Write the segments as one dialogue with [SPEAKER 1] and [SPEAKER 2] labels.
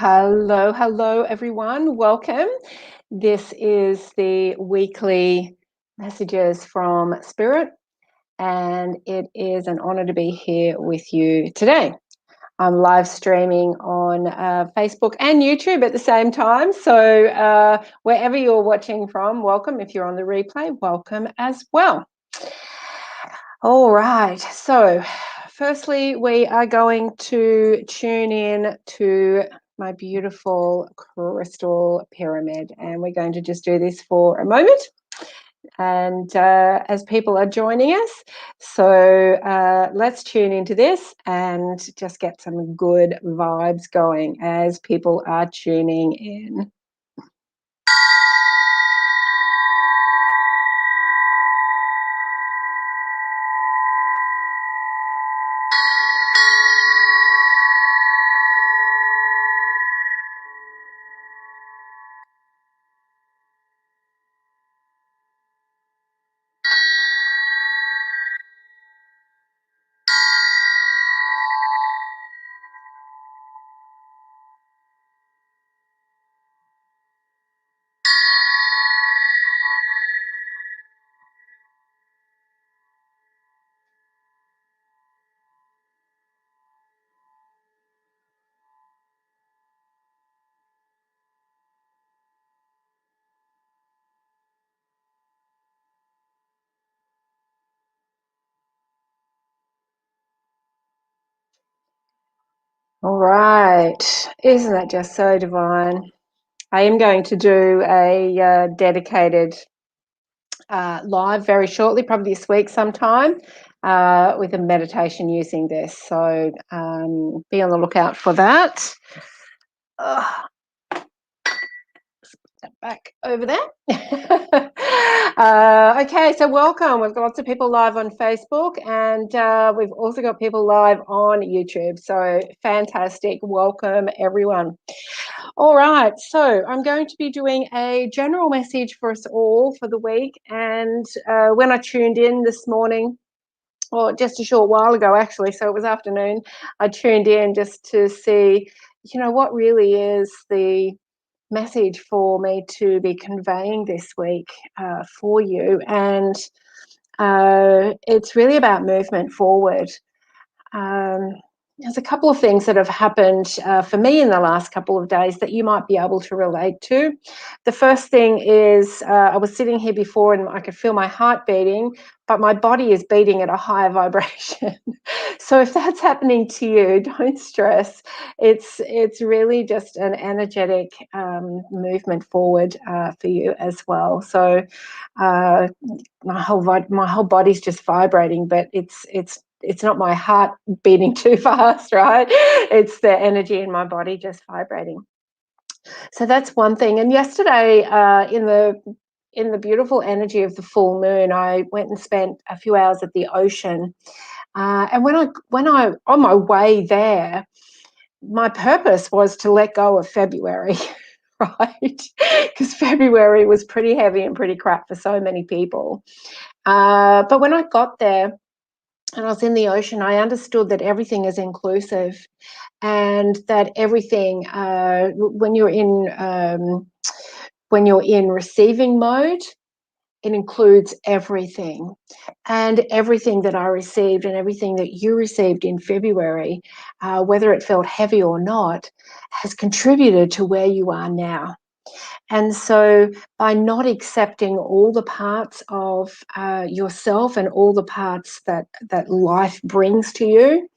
[SPEAKER 1] Hello everyone. Welcome. This is the weekly messages from Spirit, and it is an honor to be here with you today. I'm live streaming on Facebook and YouTube at the same time. So wherever you're watching from, welcome. If you're on the replay, welcome as well. All right. So firstly, we are going to tune in to my beautiful crystal pyramid, and we're going to just do this for a moment. And as people are joining us, so let's tune into this and just get some good vibes going as people are tuning in. All right, isn't that just so divine? I am going to do a dedicated live very shortly, probably this week sometime, with a meditation using this. So be on the lookout for that. Back over there. Okay, so welcome. We've got lots of people live on Facebook, and we've also got people live on YouTube. So fantastic. Welcome, everyone. All right, so I'm going to be doing a general message for us all for the week. And when I tuned in this morning, or just a short while ago, actually, so it was afternoon, I tuned in just to see, what really is the message for me to be conveying this week for you. And it's really about movement forward. There's a couple of things that have happened for me in the last couple of days that you might be able to relate to. The first thing is I was sitting here before and I could feel my heart beating, but my body is beating at a higher vibration. So if that's happening to you, don't stress. It's really just an energetic movement forward for you as well. So my whole body's just vibrating, but it's not my heart beating too fast, right? It's the energy in my body just vibrating. So that's one thing. And yesterday, in the beautiful energy of the full moon, I went and spent a few hours at the ocean. And when I on my way there, my purpose was to let go of February, right? Because February was pretty heavy and pretty crap for so many people. But when I got there, and I was in the ocean, I understood that everything is inclusive, and that everything, when you're in receiving mode, it includes everything. And everything that I received and everything that you received in February, whether it felt heavy or not, has contributed to where you are now. And so by not accepting all the parts of yourself and all the parts that life brings to you,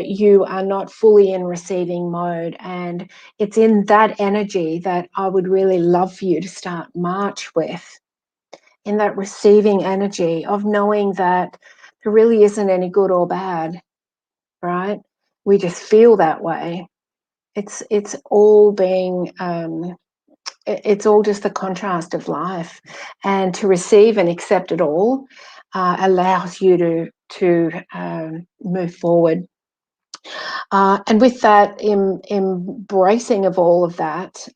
[SPEAKER 1] you are not fully in receiving mode. And it's in that energy that I would really love for you to start March with, in that receiving energy of knowing that there really isn't any good or bad, right? We just feel that way. It's all being... it's all just the contrast of life, and to receive and accept it all allows you to move forward. And with that embracing of all of that,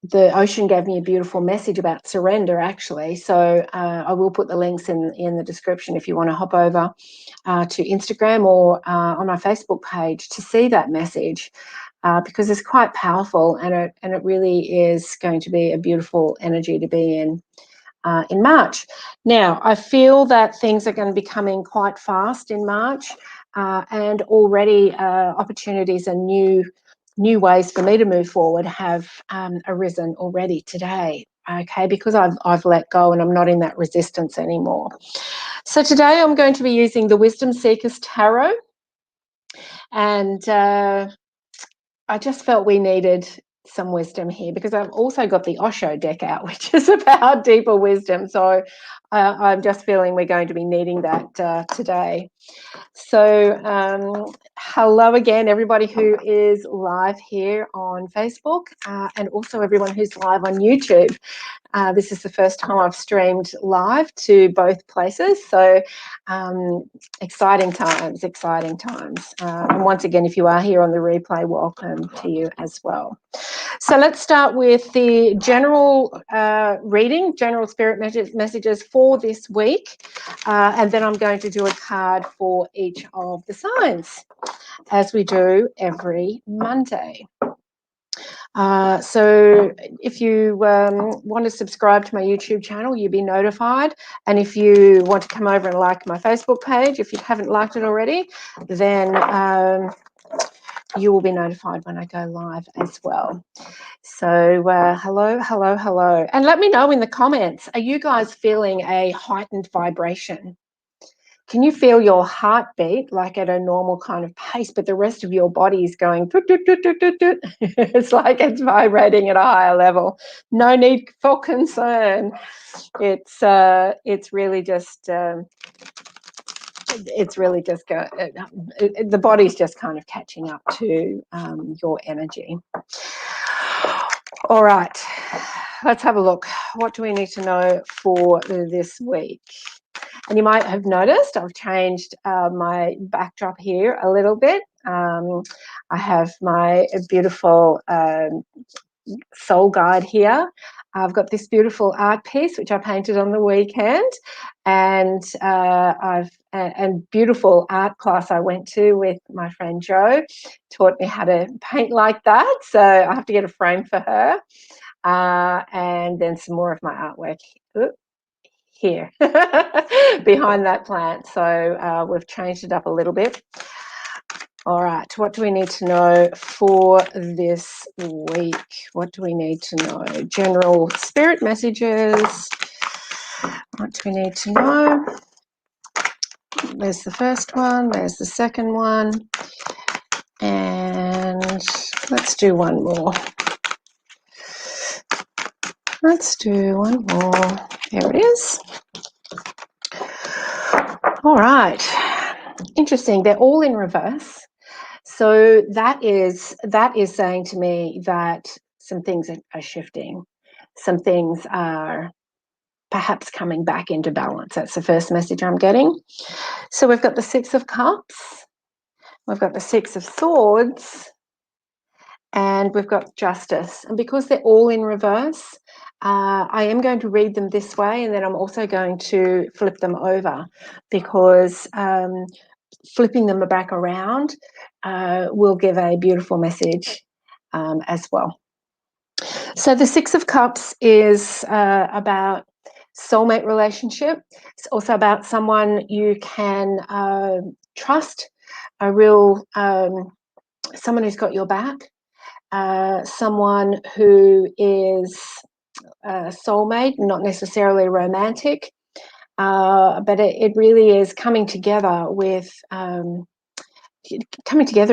[SPEAKER 1] the ocean gave me a beautiful message about surrender, actually. So I will put the links in the description if you want to hop over to Instagram or on my Facebook page to see that message. because it's quite powerful, and it really is going to be a beautiful energy to be in March. Now, I feel that things are going to be coming quite fast in March, and already opportunities and new ways for me to move forward have arisen already today. Okay, because I've let go and I'm not in that resistance anymore. So today I'm going to be using the Wisdom Seekers Tarot, and I just felt we needed some wisdom here, because I've also got the Osho deck out, which is about deeper wisdom. So I'm just feeling we're going to be needing that today. So hello again, everybody who is live here on Facebook, and also everyone who's live on YouTube. This is the first time I've streamed live to both places, so exciting times, exciting times. And once again, if you are here on the replay, welcome to you as well. So let's start with the general reading, general spirit messages for this week, and then I'm going to do a card for each of the signs, as we do every Monday. So if you want to subscribe to my YouTube channel, you'll be notified. And if you want to come over and like my Facebook page, if you haven't liked it already, then you will be notified when I go live as well. So hello, hello, hello. And let me know in the comments, are you guys feeling a heightened vibration? Can you feel your heartbeat like at a normal kind of pace, but the rest of your body is going doot, doot, doot, doot, doot, doot. It's like it's vibrating at a higher level. No need for concern. It's really just the body's just kind of catching up to your energy. All right, let's have a look. What do we need to know for this week? And you might have noticed I've changed my backdrop here a little bit. I have my beautiful soul guide here. I've got this beautiful art piece which I painted on the weekend, and beautiful art class I went to with my friend Jo taught me how to paint like that. So I have to get a frame for her, and then some more of my artwork here behind that plant. So we've changed it up a little bit. All right, what do we need to know for this week? What do we need to know? General spirit messages. What do we need to know? There's the first one, there's the second one, and let's do one more. Let's do one more. There it is. All right. Interesting. They're all in reverse. So that is saying to me that some things are shifting. Some things are perhaps coming back into balance. That's the first message I'm getting. So we've got the Six of Cups. We've got the Six of Swords. And we've got Justice. And because they're all in reverse, I am going to read them this way, and then I'm also going to flip them over, because flipping them back around will give a beautiful message as well. So the Six of Cups is about soulmate relationship. It's also about someone you can trust, a real someone who's got your back, someone who is a soulmate, not necessarily romantic, but it really is coming together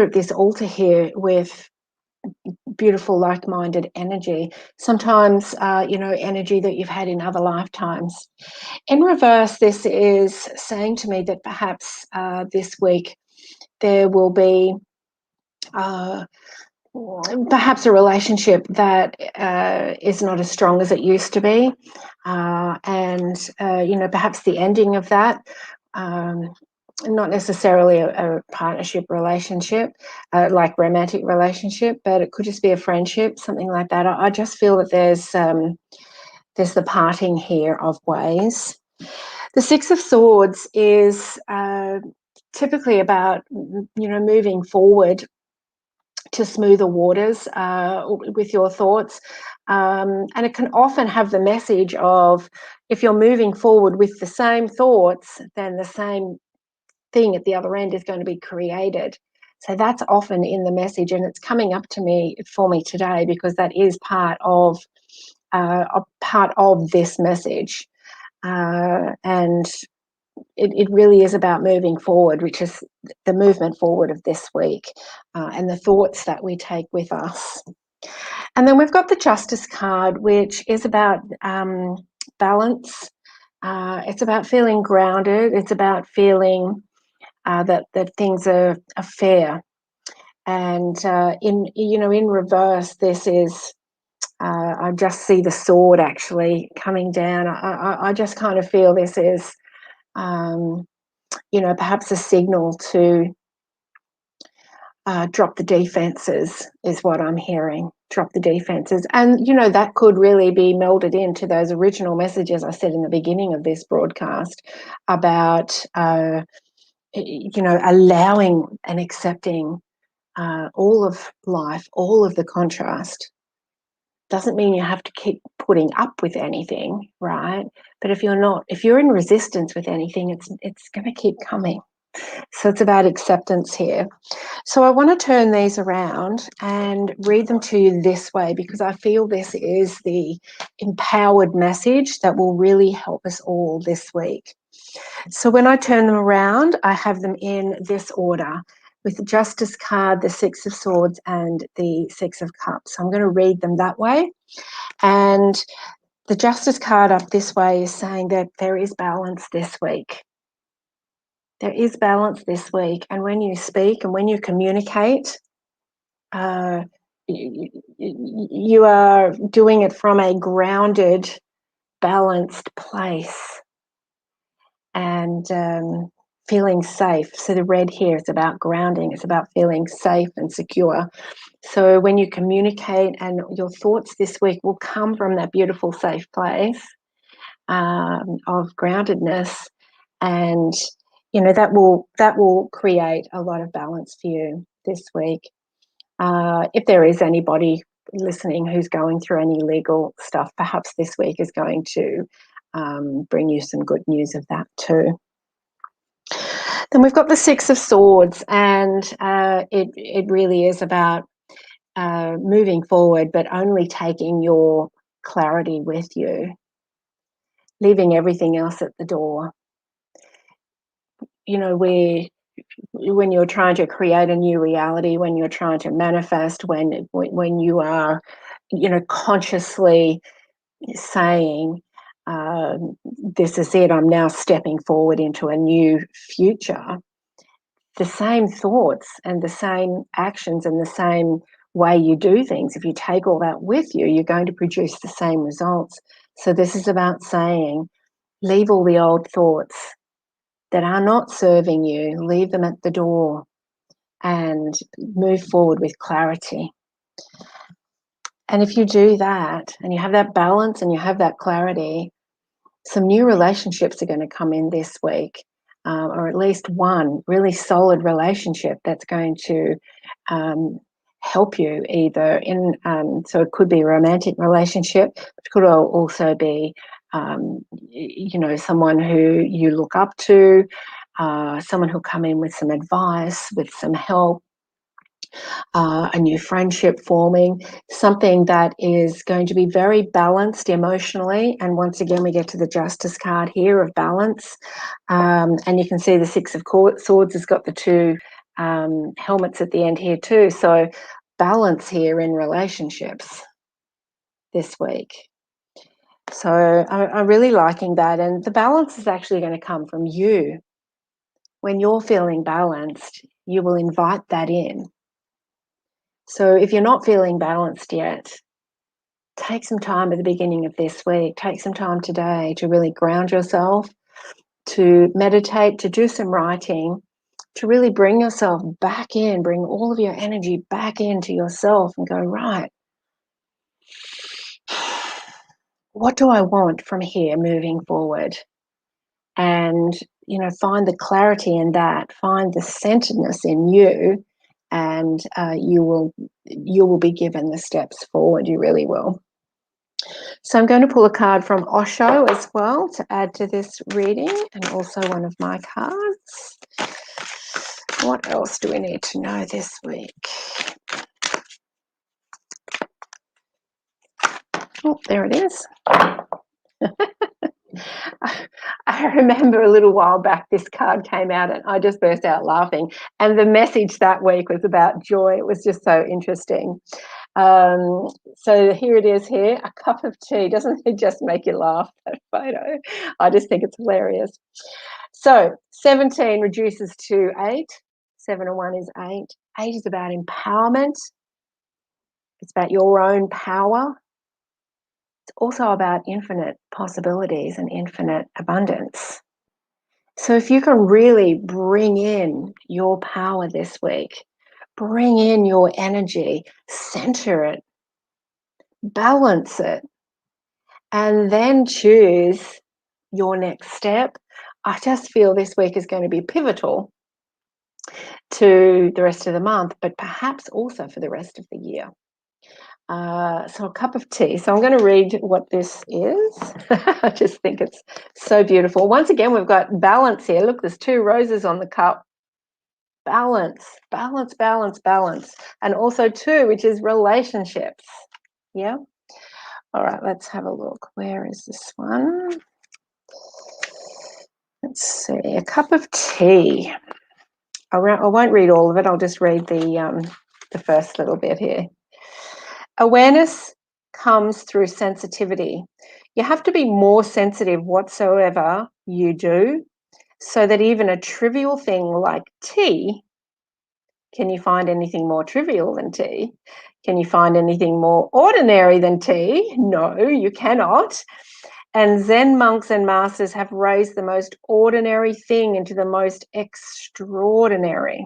[SPEAKER 1] at this altar here with beautiful like-minded energy. Sometimes energy that you've had in other lifetimes. In reverse, this is saying to me that perhaps this week there will be perhaps a relationship that is not as strong as it used to be, and perhaps the ending of that. Not necessarily a partnership relationship, like romantic relationship, but it could just be a friendship, something like that. I just feel that there's the parting here of ways. The Six of Swords is typically about moving forward to smoother waters with your thoughts. And it can often have the message of, if you're moving forward with the same thoughts, then the same thing at the other end is going to be created. So that's often in the message, and it's coming up for me today, because that is part of this message. And it really is about moving forward, which is the movement forward of this week, and the thoughts that we take with us. And then we've got the Justice card, which is about balance. It's about feeling grounded. It's about feeling that things are fair. And in reverse, this is, I just see the sword actually coming down. I just kind of feel this is, perhaps a signal to drop the defenses, is what I'm hearing. Drop the defenses. And, that could really be melded into those original messages I said in the beginning of this broadcast about, allowing and accepting all of life, all of the contrast. Doesn't mean you have to keep putting up with anything, right? But if you're in resistance with anything, it's going to keep coming. So it's about acceptance here. So I want to turn these around and read them to you this way, because I feel this is the empowered message that will really help us all this week. So when I turn them around, I have them in this order, with the Justice card, the Six of Swords, and the Six of Cups. So I'm going to read them that way. And the Justice card up this way is saying that there is balance this week. There is balance this week. And when you speak and when you communicate, you are doing it from a grounded, balanced place, and feeling safe. So the red here is about grounding. It's about feeling safe and secure. So when you communicate, and your thoughts this week will come from that beautiful, safe place of groundedness, and that will create a lot of balance for you this week. If there is anybody listening who's going through any legal stuff, perhaps this week is going to bring you some good news of that too. Then we've got the Six of Swords, and it really is about moving forward, but only taking your clarity with you, leaving everything else at the door. When you're trying to create a new reality, when you're trying to manifest, when you are, consciously saying, this is it, I'm now stepping forward into a new future, the same thoughts and the same actions and the same way you do things, if you take all that with you, you're going to produce the same results. So this is about saying, leave all the old thoughts that are not serving you, leave them at the door, and move forward with clarity. And if you do that, and you have that balance and you have that clarity, some new relationships are going to come in this week, or at least one really solid relationship that's going to help you either in, so it could be a romantic relationship, but it could also be, someone who you look up to, someone who'll come in with some advice, with some help, a new friendship forming, something that is going to be very balanced emotionally. And once again, we get to the Justice card here of balance. And you can see the Six of Swords has got the two helmets at the end here too. So balance here in relationships this week. So I'm really liking that. And the balance is actually going to come from you. When you're feeling balanced, you will invite that in. So if you're not feeling balanced yet, take some time at the beginning of this week, take some time today to really ground yourself, to meditate, to do some writing, to really bring yourself back in, bring all of your energy back into yourself and go, right, what do I want from here moving forward? And, find the clarity in that, find the centeredness in you, and you will be given the steps forward. You really will. So I'm going to pull a card from Osho as well to add to this reading, and also one of my cards. What else do we need to know this week? Oh, there it is. I remember a little while back this card came out and I just burst out laughing, and the message that week was about joy. It was just so interesting. So here it is here, a cup of tea. Doesn't it just make you laugh, that photo? I just think it's hilarious. So 17 reduces to 8. 7 and 1 is 8. 8 is about empowerment. It's about your own power. It's also about infinite possibilities and infinite abundance. So if you can really bring in your power this week, bring in your energy, center it, balance it, and then choose your next step, I just feel this week is going to be pivotal to the rest of the month, but perhaps also for the rest of the year. So a cup of tea. So I'm going to read what this is. I just think it's so beautiful. Once again, we've got balance here. Look, there's 2 roses on the cup. Balance, balance, balance, balance. And also 2, which is relationships. Yeah. All right, let's have a look. Where is this one? Let's see. A cup of tea. I won't read all of it. I'll just read the first little bit here. Awareness comes through sensitivity. You have to be more sensitive whatsoever you do, so that even a trivial thing like tea, can you find anything more trivial than tea? Can you find anything more ordinary than tea? No, you cannot. And Zen monks and masters have raised the most ordinary thing into the most extraordinary.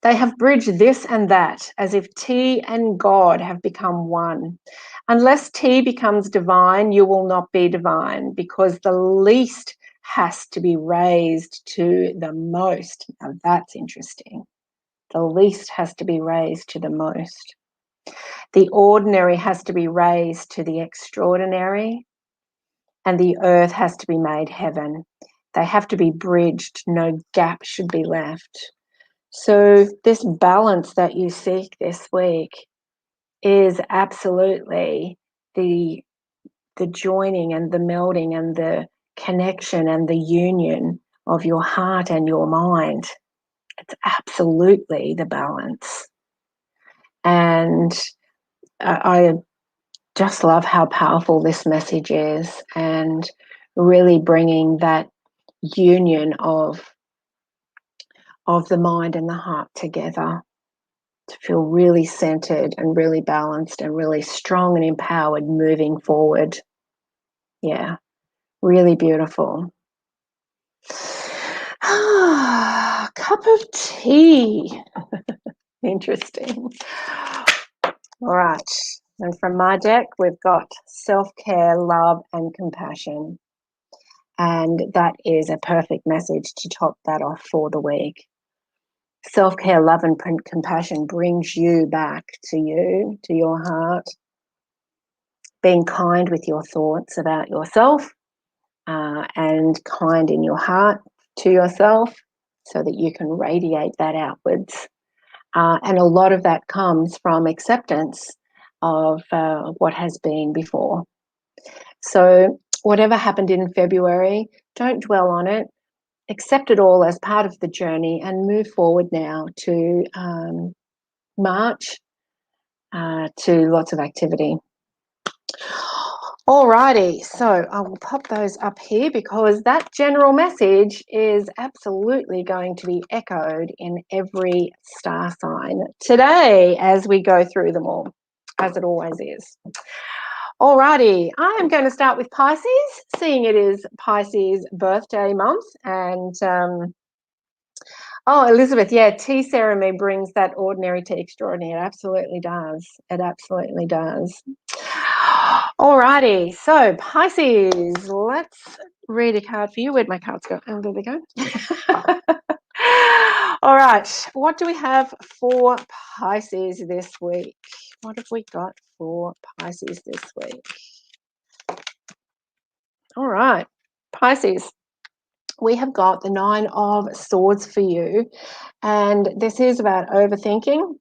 [SPEAKER 1] They have bridged this and that as if tea and God have become one. Unless tea becomes divine, you will not be divine, because the least has to be raised to the most. Now that's interesting. The least has to be raised to the most. The ordinary has to be raised to the extraordinary, and the earth has to be made heaven. They have to be bridged. No gap should be left. So this balance that you seek this week is absolutely the joining and the melding and the connection and the union of your heart and your mind. It's absolutely the balance. And I just love how powerful this message is, and really bringing that union of the mind and the heart together to feel really centered and really balanced and really strong and empowered moving forward. Yeah, really beautiful. Cup of tea. Interesting. All right. And from my deck, we've got self-care, love, and compassion. And that is a perfect message to top that off for the week. Self-care, love, and compassion brings you back to you, to your heart. Being kind with your thoughts about yourself, and kind in your heart to yourself, so that you can radiate that outwards. And a lot of that comes from acceptance of what has been before. So whatever happened in February, don't dwell on it. Accept it all as part of the journey and move forward now to March, to lots of activity. Alrighty, so I will pop those up here, because that general message is absolutely going to be echoed in every star sign today as we go through them all, as it always is. Alrighty, I am going to start with Pisces, seeing it is Pisces' birthday month. And oh, Elizabeth, yeah, tea ceremony brings that ordinary to extraordinary. It absolutely does. It absolutely does. Alrighty, so Pisces, let's read a card for you. Where'd my cards go? Oh, there they go. All right, what do we have for Pisces this week? What have we got for Pisces this week? All right, Pisces, we have got the 9 of Swords for you, and this is about overthinking.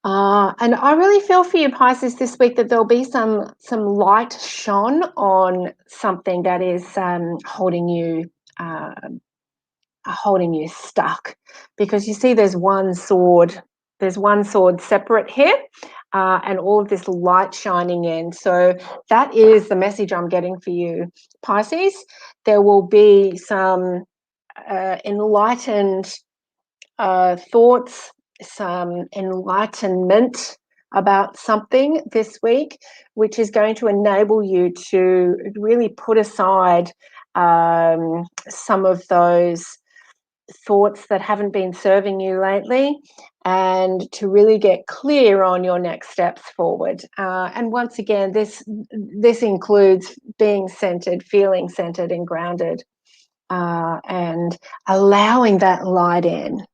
[SPEAKER 1] And I really feel for you, Pisces, this week that there'll be some light shone on something that is holding you stuck, because you see there's one sword separate here, and all of this light shining in. So that is the message I'm getting for you, Pisces. There will be some enlightened thoughts, some enlightenment about something this week, which is going to enable you to really put aside some of those thoughts that haven't been serving you lately, and to really get clear on your next steps forward. And once again, this includes being centered, feeling centered and grounded, and allowing that light in.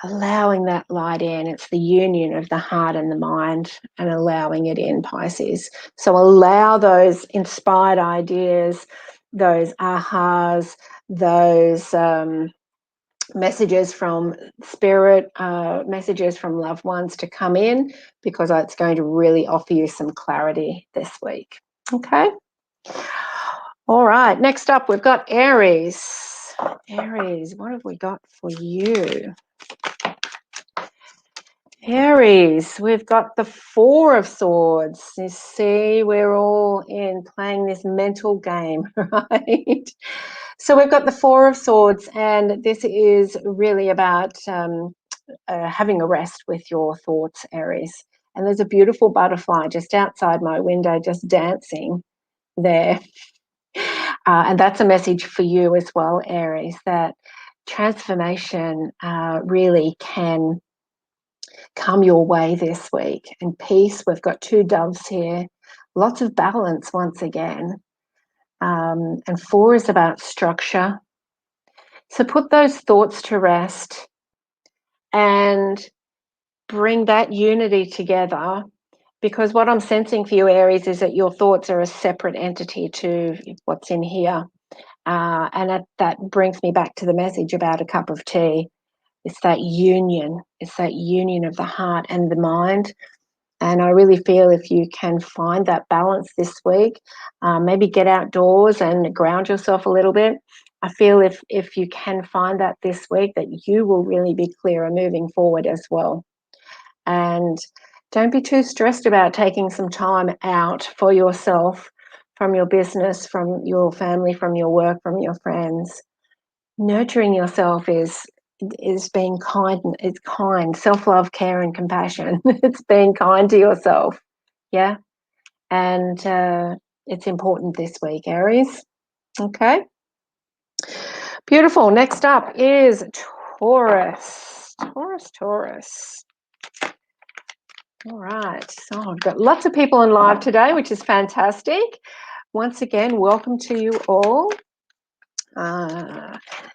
[SPEAKER 1] It's the union of the heart and the mind, and allowing it in, Pisces. So allow those inspired ideas, those ahas, those messages from spirit, messages from loved ones to come in, because it's going to really offer you some clarity this week. Okay. All right. Next up, we've got Aries. Aries, what have we got for you? Aries, we've got the 4 of Swords. You see, we're all playing this mental game, right? So we've got the 4 of Swords, and this is really about having a rest with your thoughts, Aries. And there's a beautiful butterfly just outside my window, just dancing there. And that's a message for you as well, Aries, that transformation really can come your way this week. And peace, we've got 2 doves here, lots of balance once again. And 4 is about structure. So put those thoughts to rest and bring that unity together, because what I'm sensing for you, Aries, is that your thoughts are a separate entity to what's in here. And that brings me back to the message about a cup of tea. It's that union. It's that union of the heart and the mind. And I really feel if you can find that balance this week, maybe get outdoors and ground yourself a little bit. I feel if you can find that this week, that you will really be clearer moving forward as well. And don't be too stressed about taking some time out for yourself, from your business, from your family, from your work, from your friends. Nurturing yourself is being kind. It's kind. Self-love, care, and compassion. It's being kind to yourself. Yeah. And it's important this week, Aries. Okay. Beautiful. Next up is Taurus. Taurus. All right. So I've got lots of people in live today, which is fantastic. Once again, welcome to you all.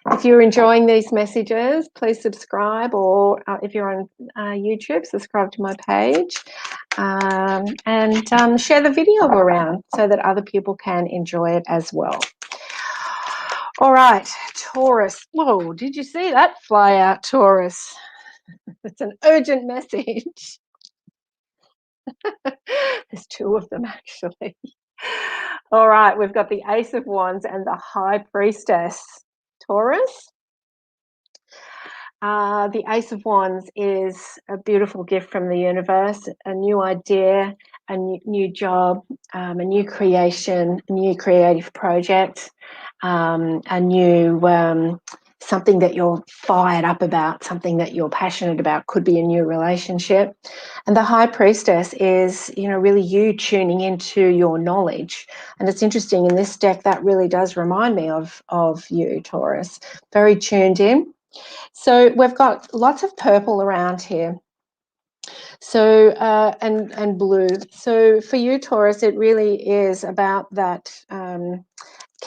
[SPEAKER 1] If you're enjoying these messages, please subscribe, or if you're on YouTube, subscribe to my page, and share the video around so that other people can enjoy it as well. All right, Taurus. Whoa, did you see that fly out, Taurus? It's an urgent message. There's 2 of them, actually. All right, we've got the Ace of Wands and the High Priestess. Taurus. The Ace of Wands is a beautiful gift from the universe, a new idea, a new job, a new creation, a new creative project, a new something that you're fired up about, something that you're passionate about. Could be a new relationship. And the High Priestess is, really you tuning into your knowledge. And it's interesting, in this deck, that really does remind me of you, Taurus. Very tuned in. So we've got lots of purple around here. So and blue. So for you, Taurus, it really is about that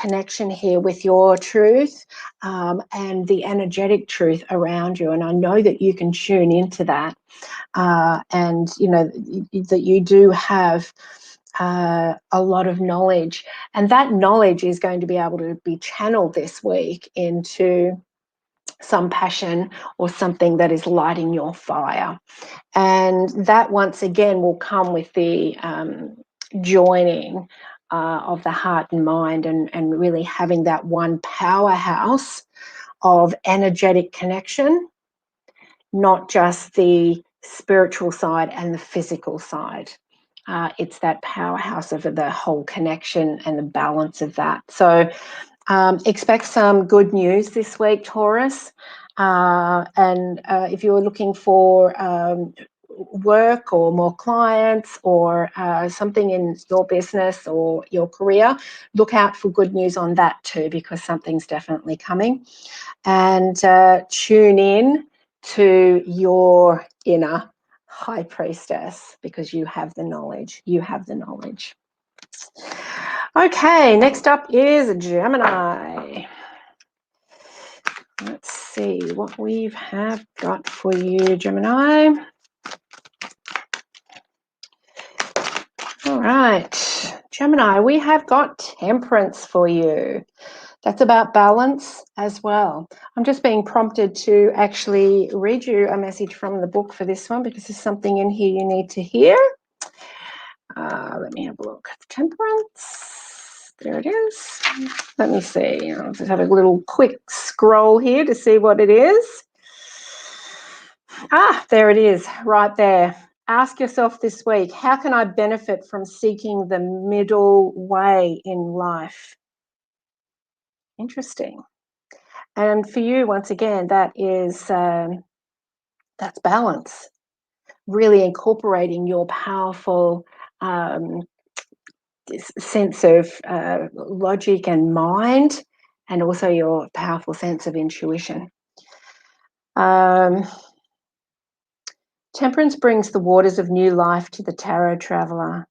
[SPEAKER 1] connection here with your truth and the energetic truth around you. And I know that you can tune into that. And, you know, that you do have a lot of knowledge. And that knowledge is going to be able to be channeled this week into some passion or something that is lighting your fire. And that once again will come with the joining of the heart and mind, and really having that one powerhouse of energetic connection, not just the spiritual side and the physical side. It's that powerhouse of the whole connection and the balance of that. So expect some good news this week, Taurus. And if you're looking for work or more clients or something in your business or your career, look out for good news on that too, because something's definitely coming. And tune in to your inner high priestess, because you have the knowledge. You have the knowledge. Okay, next up is Gemini. Let's see what we have got for you, Gemini. All right, Gemini, we have got Temperance for you. That's about balance as well. I'm just being prompted to actually read you a message from the book for this one, because there's something in here you need to hear. Let me have a look. Temperance. There it is. Let me see. I'll just have a little quick scroll here to see what it is. There it is, right there. Ask yourself this week, how can I benefit from seeking the middle way in life? Interesting. And for you, once again, that is that's balance. Really incorporating your powerful sense of logic and mind, and also your powerful sense of intuition. Temperance brings the waters of new life to the tarot traveler.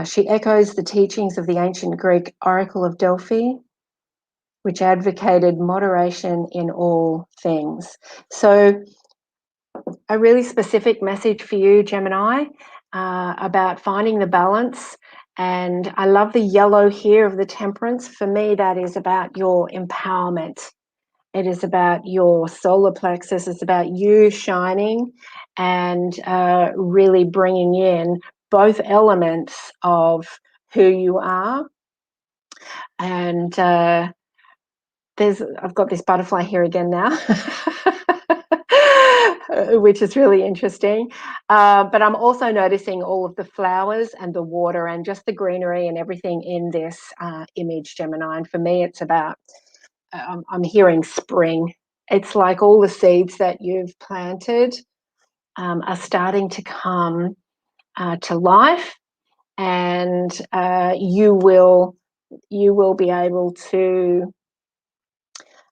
[SPEAKER 1] She echoes the teachings of the ancient Greek Oracle of Delphi, which advocated moderation in all things. So a really specific message for you, Gemini, about finding the balance. And I love the yellow here of the Temperance. For me, that is about your empowerment. It is about your solar plexus. It's about you shining and really bringing in both elements of who you are. And I've got this butterfly here again now, which is really interesting. But I'm also noticing all of the flowers and the water and just the greenery and everything in this image, Gemini. And for me, it's about, I'm hearing spring. It's like all the seeds that you've planted are starting to come to life, and you will be able to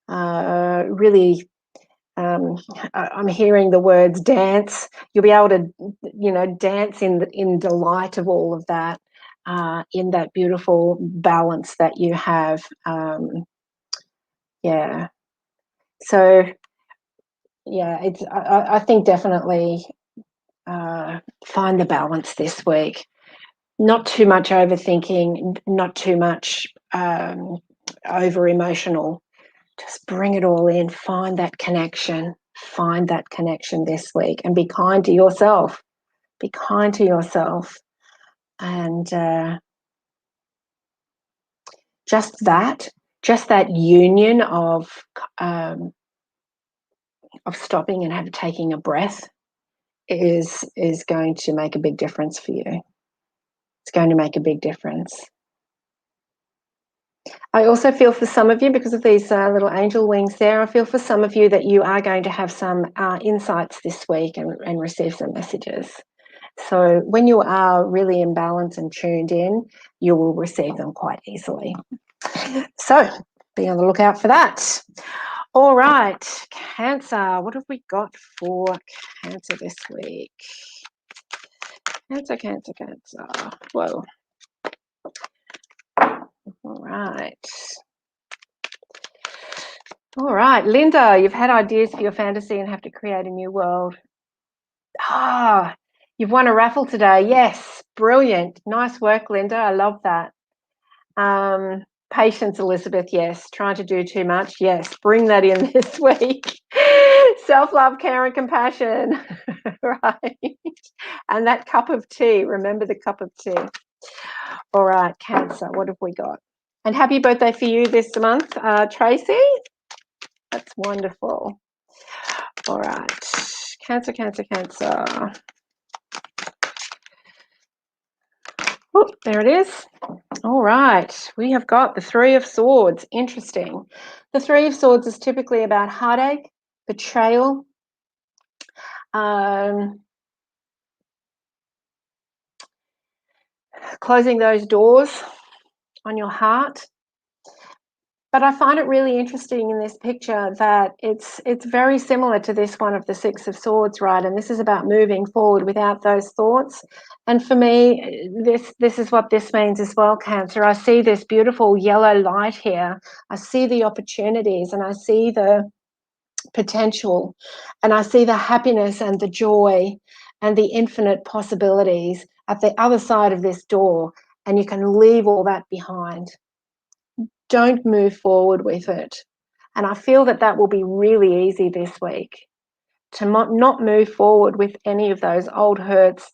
[SPEAKER 1] really, I'm hearing the words dance. You'll be able to, dance in delight of all of that, in that beautiful balance that you have. Yeah. So, yeah, I think definitely find the balance this week. Not too much overthinking, not too much over emotional. Just bring it all in. Find that connection. Find that connection this week, and be kind to yourself. Be kind to yourself, and just that union of stopping and taking a breath is going to make a big difference for you. It's going to make a big difference. I also feel for some of you, because of these little angel wings there, I feel for some of you that you are going to have some insights this week and receive some messages. So when you are really in balance and tuned in, you will receive them quite easily. So be on the lookout for that. All right, Cancer. What have we got for Cancer this week? Cancer. Whoa. All right. All right, Linda, you've had ideas for your fantasy and have to create a new world. Ah, you've won a raffle today. Yes, brilliant. Nice work, Linda. I love that. Patience, Elizabeth. Yes. Trying to do too much. Yes. Bring that in this week. Self-love, care, and compassion. Right. And that cup of tea. Remember the cup of tea. All right, Cancer. What have we got? And happy birthday for you this month, Tracy. That's wonderful. All right. Cancer, Cancer, Cancer. Oh, there it is. All right. We have got the Three of Swords. Interesting. The Three of Swords is typically about heartache, betrayal, closing those doors on your heart. But I find it really interesting in this picture that it's very similar to this one of the Six of Swords, right? And this is about moving forward without those thoughts. And for me, this is what this means as well, Cancer. I see this beautiful yellow light here. I see the opportunities and I see the potential and I see the happiness and the joy and the infinite possibilities at the other side of this door. And you can leave all that behind. Don't move forward with it. And I feel that that will be really easy this week, to not move forward with any of those old hurts,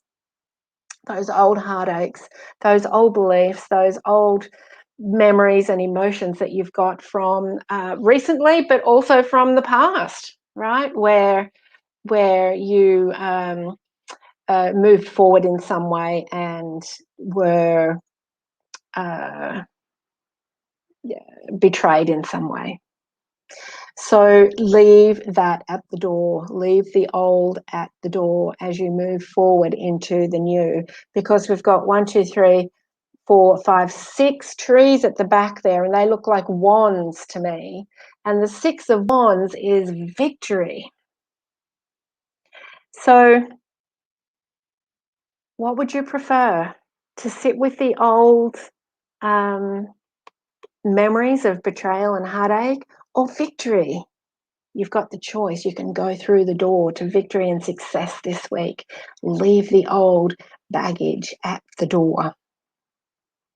[SPEAKER 1] those old heartaches, those old beliefs, those old memories and emotions that you've got from recently, but also from the past, right? Where you moved forward in some way and were betrayed in some way. So leave that at the door, leave the old at the door as you move forward into the new, because we've got 1, 2, 3, 4, 5, 6 trees at the back there, and they look like wands to me. And the Six of Wands is victory. So what would you prefer? To sit with the old memories of betrayal and heartache, or victory? You've got the choice. You can go through the door to victory and success this week. Leave the old baggage at the door.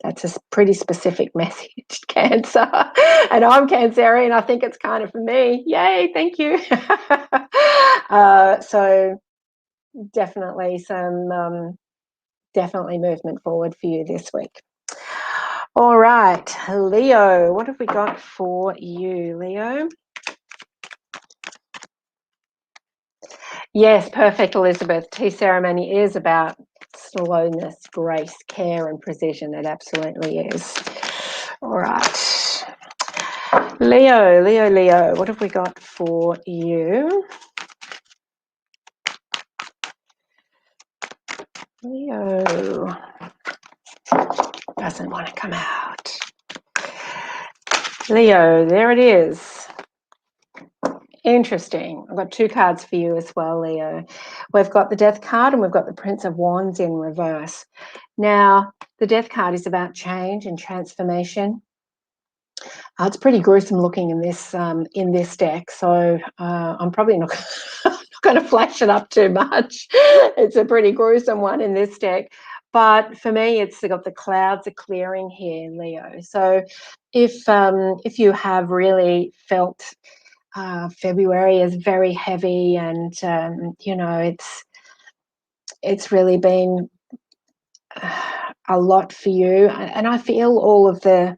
[SPEAKER 1] That's a pretty specific message, Cancer. And I'm Cancerian. I think it's kind of for me. Yay, thank you. So definitely definitely movement forward for you this week. All right, Leo, what have we got for you, Leo? Yes, perfect, Elizabeth. Tea ceremony is about slowness, grace, care, and precision. It absolutely is. All right. Leo, Leo, Leo, what have we got for you? Leo doesn't want to come out. Leo, there it is. Interesting. I've got 2 cards for you as well, Leo. We've got the Death card and we've got the Prince of Wands in reverse. Now, the Death card is about change and transformation. It's pretty gruesome looking in this deck, so I'm probably not going to flash it up too much. It's a pretty gruesome one in this deck. But for me, it's got the clouds are clearing here, Leo. So if you have really felt February is very heavy, and you know, it's really been a lot for you, and I feel all of the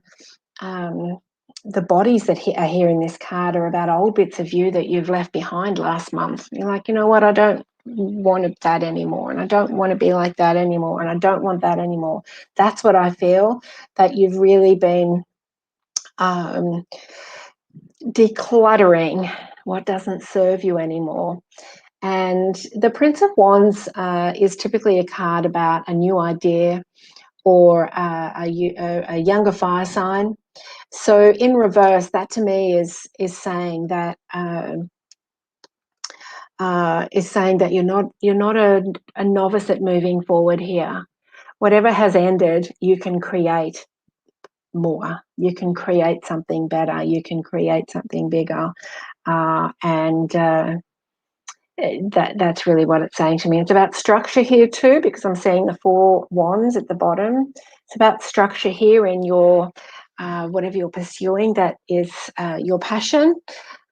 [SPEAKER 1] bodies that are here in this card are about old bits of you that you've left behind last month. You're like, you know what, I don't want that anymore, and I don't want to be like that anymore, and I don't want that anymore. That's what I feel, that you've really been decluttering what doesn't serve you anymore. And the Prince of Wands is typically a card about a new idea or a younger fire sign. So in reverse, that to me is saying that you're not a novice at moving forward here. Whatever has ended, you can create more. You can create something better. You can create something bigger. That's really what it's saying to me. It's about structure here too, because I'm seeing the 4 wands at the bottom. It's about structure here in your whatever you're pursuing that is your passion.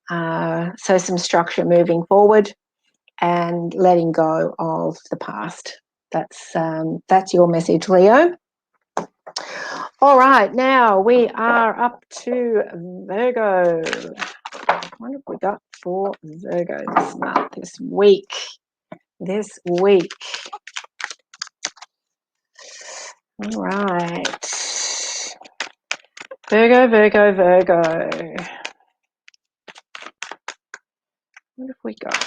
[SPEAKER 1] So some structure moving forward and letting go of the past. That's your message, Leo. All right, now we are up to Virgo. What have we got for Virgo this month, this week? All right. Virgo. What have we got?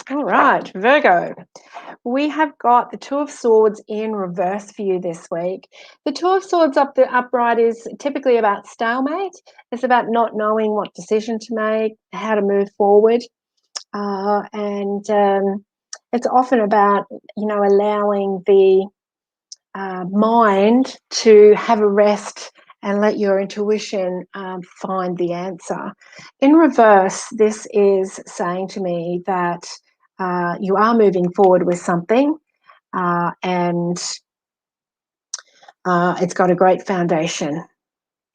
[SPEAKER 1] All right, Virgo. We have got the 2 of Swords in reverse for you this week. The 2 of Swords upright is typically about stalemate. It's about not knowing what decision to make, how to move forward. And it's often about, allowing the mind to have a rest and let your intuition find the answer. In reverse, this is saying to me that you are moving forward with something and it's got a great foundation.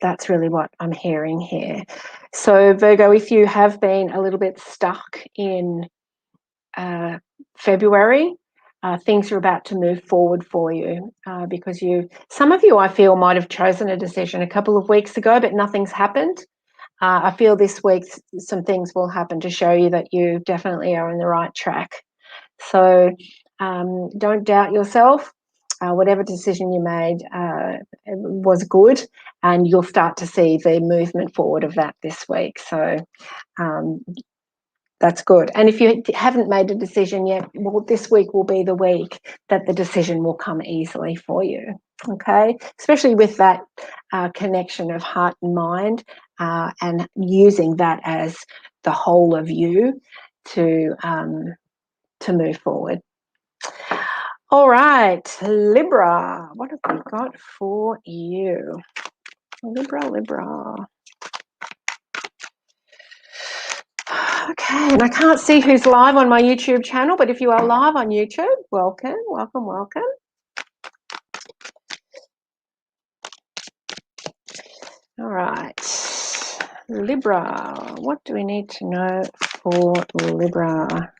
[SPEAKER 1] That's really what I'm hearing here. So, Virgo, if you have been a little bit stuck in February, things are about to move forward for you because some of you, I feel, might have chosen a decision a couple of weeks ago, but nothing's happened. I feel this week some things will happen to show you that you definitely are on the right track. So don't doubt yourself. Whatever decision you made was good, and you'll start to see the movement forward of that this week. So that's good. And if you haven't made a decision yet, well, this week will be the week that the decision will come easily for you. Okay, especially with that connection of heart and mind, and using that as the whole of you to move forward. All right, Libra, what have we got for you? Libra. Okay, and I can't see who's live on my YouTube channel, but if you are live on YouTube, welcome. All right, Libra, what do we need to know for Libra?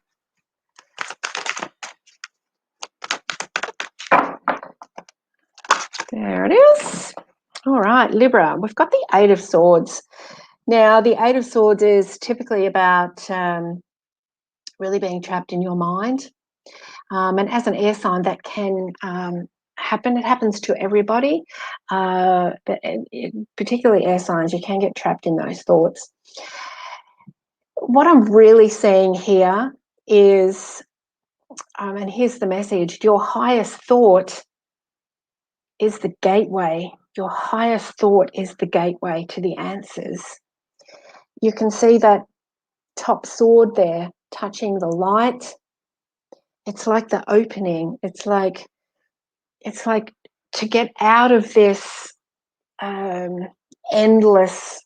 [SPEAKER 1] There it is. All right, Libra, we've got the 8 of Swords. Now, the 8 of Swords is typically about really being trapped in your mind. And as an air sign, that can happen. It happens to everybody, but particularly air signs, you can get trapped in those thoughts. What I'm really seeing here is, and here's the message, your highest thought is the gateway. Your highest thought is the gateway to the answers. You can see that top sword there touching the light. It's like the opening. It's like to get out of this endless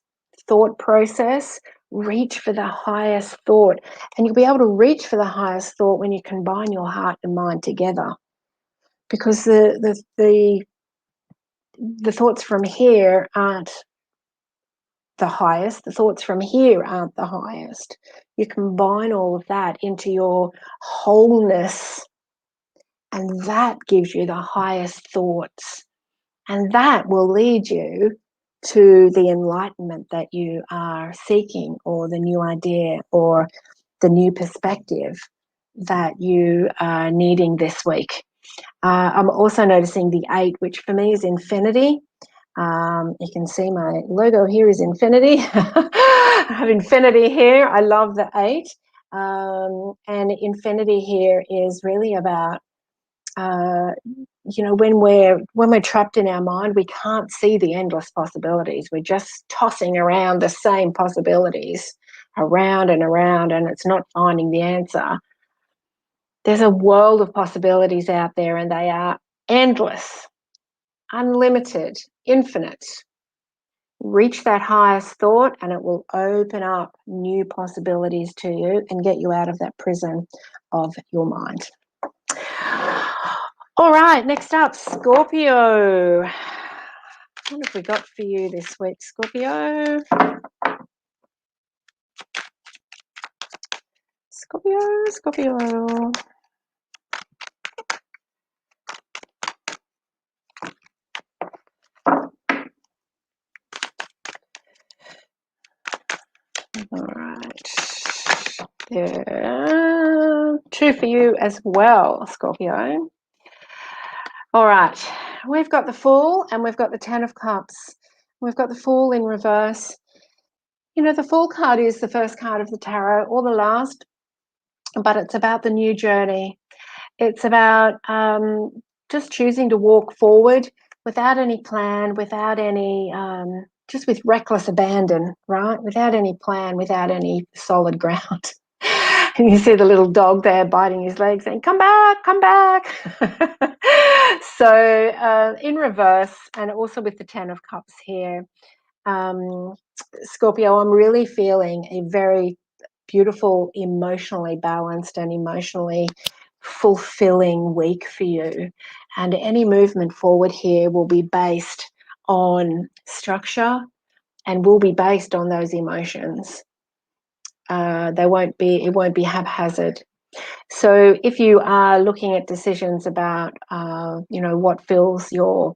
[SPEAKER 1] thought process, reach for the highest thought. And you'll be able to reach for the highest thought when you combine your heart and mind together. Because the thoughts from here aren't the highest. The thoughts from here aren't the highest. You combine all of that into your wholeness, and that gives you the highest thoughts. And that will lead you to the enlightenment that you are seeking, or the new idea, or the new perspective that you are needing this week. I'm also noticing the 8, which for me is infinity. You can see my logo here is infinity. I have infinity here. I love the 8. And infinity here is really about, when we're trapped in our mind, we can't see the endless possibilities. We're just tossing around the same possibilities around and around, and it's not finding the answer. There's a world of possibilities out there, and they are endless. unlimited, infinite. Reach that highest thought and it will open up new possibilities to you and get you out of that prison of your mind. All right, next up, Scorpio. What have we got for you this week, Scorpio? Scorpio. All right. There. Two for you as well, Scorpio. All right. We've got the Fool and we've got the Ten of Cups. We've got the Fool in reverse. You know, the Fool card is the first card of the tarot or the last, but it's about the new journey. It's about just choosing to walk forward without any plan, without any, just with reckless abandon, right? Without any plan, without any solid ground. And you see the little dog there biting his leg saying, come back, come back. So in reverse, and also with the Ten of Cups here, Scorpio, I'm really feeling a very beautiful, emotionally balanced and emotionally fulfilling week for you. And any movement forward here will be based on structure and will be based on those emotions. It won't be haphazard. So if you are looking at decisions about, what fills your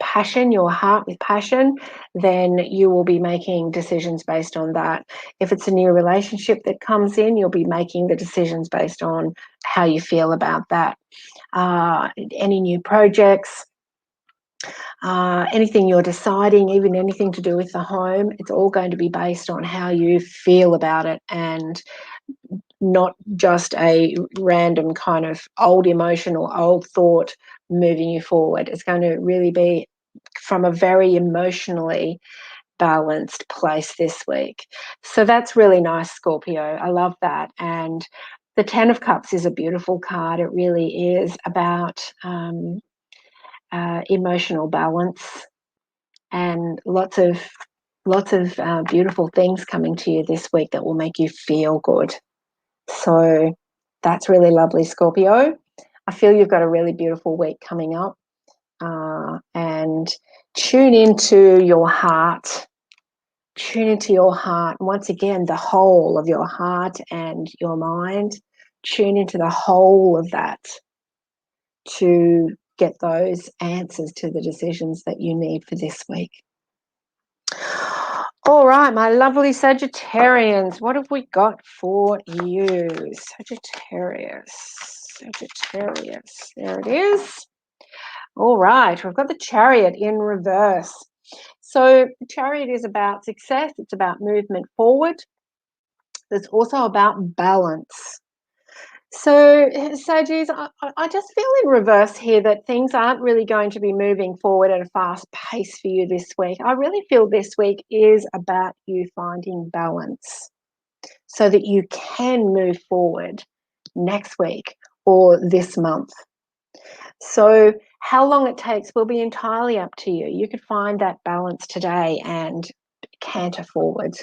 [SPEAKER 1] passion, your heart with passion, then you will be making decisions based on that. If it's a new relationship that comes in, you'll be making the decisions based on how you feel about that. Any new projects, anything you're deciding, even anything to do with the home, it's all going to be based on how you feel about it and not just a random kind of old emotion or old thought moving you forward. It's going to really be from a very emotionally balanced place this week. So that's really nice, Scorpio. I love that. And the Ten of Cups is a beautiful card. It really is about emotional balance and lots of beautiful things coming to you this week that will make you feel good. So that's really lovely, Scorpio. I feel you've got a really beautiful week coming up. And tune into your heart. Tune into your heart. Once again, the whole of your heart and your mind. Tune into the whole of that to get those answers to the decisions that you need for this week. All right, my lovely Sagittarians, what have we got for you? Sagittarius, there it is. All right, we've got the Chariot in reverse. So the Chariot is about success. It's about movement forward. It's also about balance. So, Saggies, I just feel in reverse here that things aren't really going to be moving forward at a fast pace for you this week. I really feel this week is about you finding balance so that you can move forward next week or this month. So how long it takes will be entirely up to you. You could find that balance today and canter forward.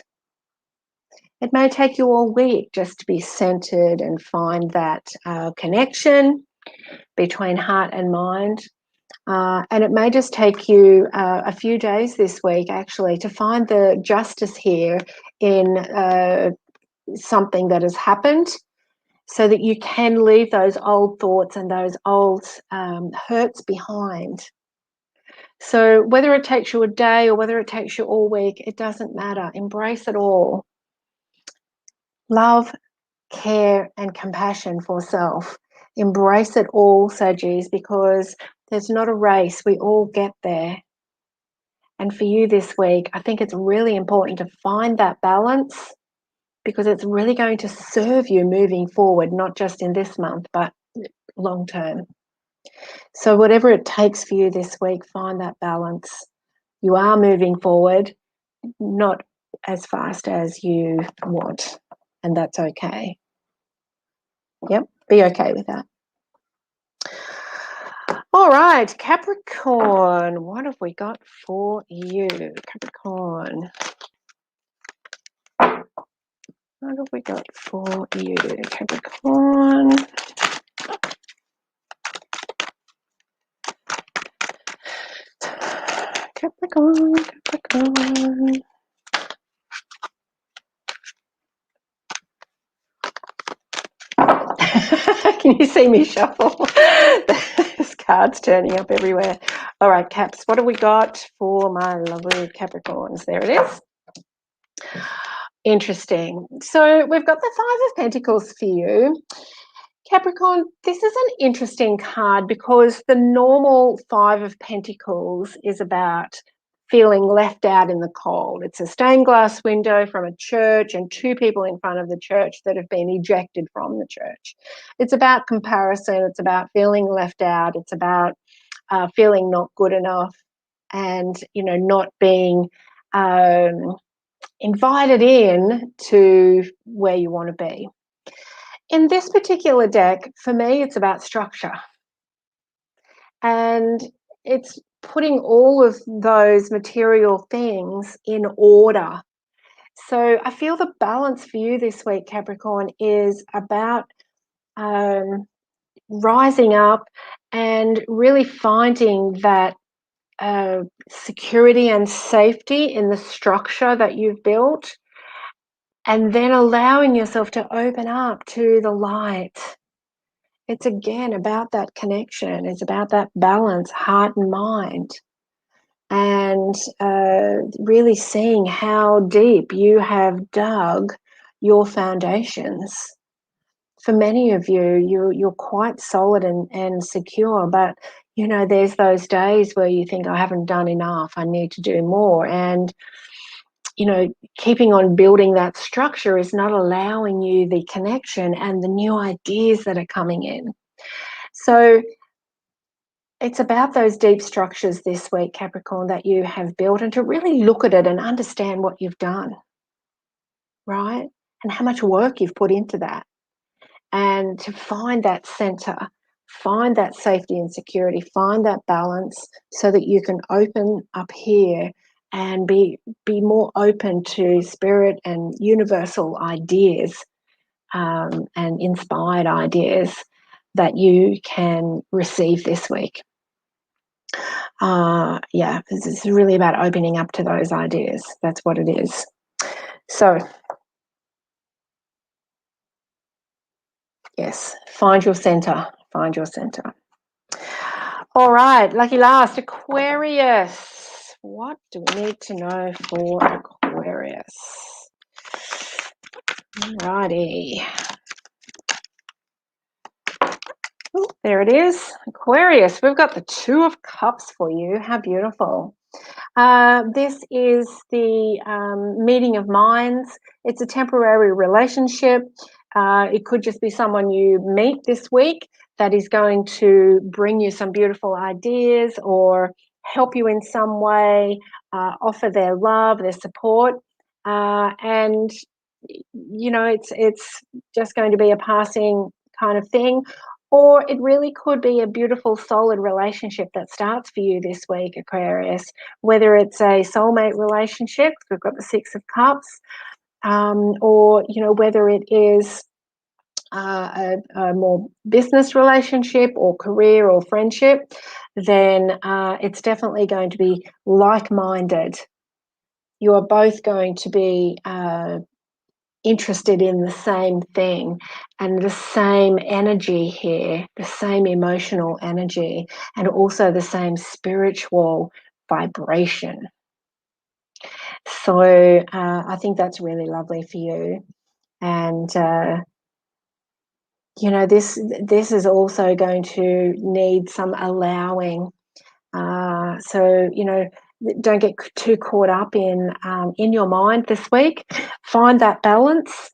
[SPEAKER 1] It may take you all week just to be centered and find that connection between heart and mind. And it may just take you a few days this week, actually, to find the justice here in something that has happened so that you can leave those old thoughts and those old hurts behind. So whether it takes you a day or whether it takes you all week, it doesn't matter. Embrace it all. Love, care, and compassion for self. Embrace it all, Saggies, because there's not a race. We all get there. And for you this week, I think it's really important to find that balance because it's really going to serve you moving forward, not just in this month, but long term. So whatever it takes for you this week, find that balance. You are moving forward, not as fast as you want, and that's okay. Yep, be okay with that. All right, Capricorn, what have we got for you? Capricorn, what have we got for you? Capricorn. Capricorn, Capricorn. Can you see me shuffle? There's cards turning up everywhere. All right, Caps, what have we got for my lovely Capricorns? There it is. Interesting. So we've got the Five of Pentacles for you. Capricorn, this is an interesting card because the normal Five of Pentacles is about feeling left out in the cold. It's a stained glass window from a church and two people in front of the church that have been ejected from the church. It's about comparison. It's about feeling left out. It's about feeling not good enough and, you know, not being invited in to where you want to be. In this particular deck, for me, it's about structure. And it's putting all of those material things in order. So I feel the balance for you this week, Capricorn, is about rising up and really finding that security and safety in the structure that you've built, and then allowing yourself to open up to the light. It's again about that connection. It's about that balance, heart and mind, and really seeing how deep you have dug your foundations. For many of you, you're quite solid and secure, but you know, there's those days where you think, I haven't done enough, I need to do more. And you know, keeping on building that structure is not allowing you the connection and the new ideas that are coming in. So it's about those deep structures this week, Capricorn, that you have built, and to really look at it and understand what you've done, right? And how much work you've put into that. And to find that center, find that safety and security, find that balance so that you can open up here and be more open to spirit and universal ideas and inspired ideas that you can receive this week. Yeah, it's really about opening up to those ideas. That's what it is. So, yes, find your center. Find your center. All right, lucky last, Aquarius. What do we need to know for Aquarius? Alrighty. Oh, there it is. Aquarius, we've got the Two of Cups for you. How beautiful. This is the meeting of minds. It's a temporary relationship. It could just be someone you meet this week that is going to bring you some beautiful ideas or help you in some way, offer their love, their support. And, you know, it's just going to be a passing kind of thing. Or it really could be a beautiful, solid relationship that starts for you this week, Aquarius, whether it's a soulmate relationship, we've got the Six of Cups, or, you know, whether it is a more business relationship or career or friendship, then it's definitely going to be like-minded. You are both going to be interested in the same thing and the same energy here, the same emotional energy, and also the same spiritual vibration. So I think that's really lovely for you. And you know, this is also going to need some allowing. So you know, don't get too caught up in your mind this week. Find that balance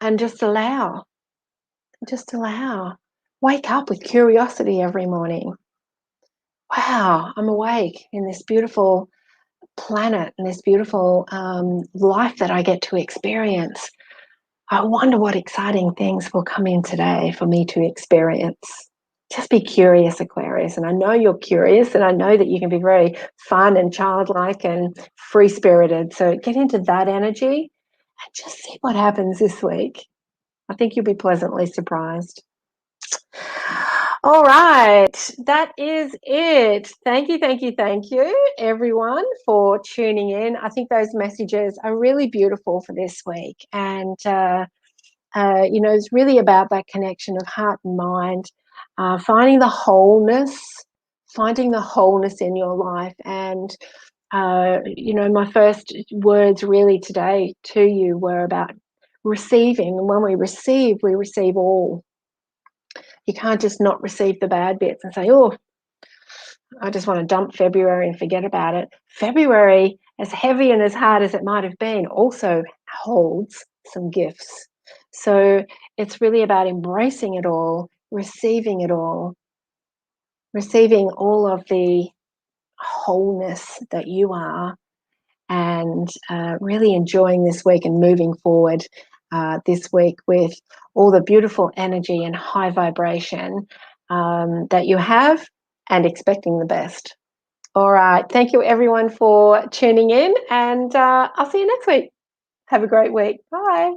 [SPEAKER 1] and just allow. Just allow. Wake up with curiosity every morning. Wow, I'm awake in this beautiful planet and this beautiful life that I get to experience. I wonder what exciting things will come in today for me to experience. just be curious, Aquarius. And I know you're curious, and I know that you can be very fun and childlike and free-spirited. So get into that energy and just see what happens this week. I think you'll be pleasantly surprised. All right, that is it. Thank you, everyone, for tuning in. I think those messages are really beautiful for this week. And, it's really about that connection of heart and mind, finding the wholeness in your life. And, my first words really today to you were about receiving. And when we receive all. You can't just not receive the bad bits and say, oh, I just want to dump February and forget about it. February, as heavy and as hard as it might have been, also holds some gifts. So it's really about embracing it all, receiving all of the wholeness that you are, and really enjoying this week and moving forward this week with all the beautiful energy and high vibration that you have, and expecting the best. All right. Thank you, everyone, for tuning in, and I'll see you next week. Have a great week. Bye.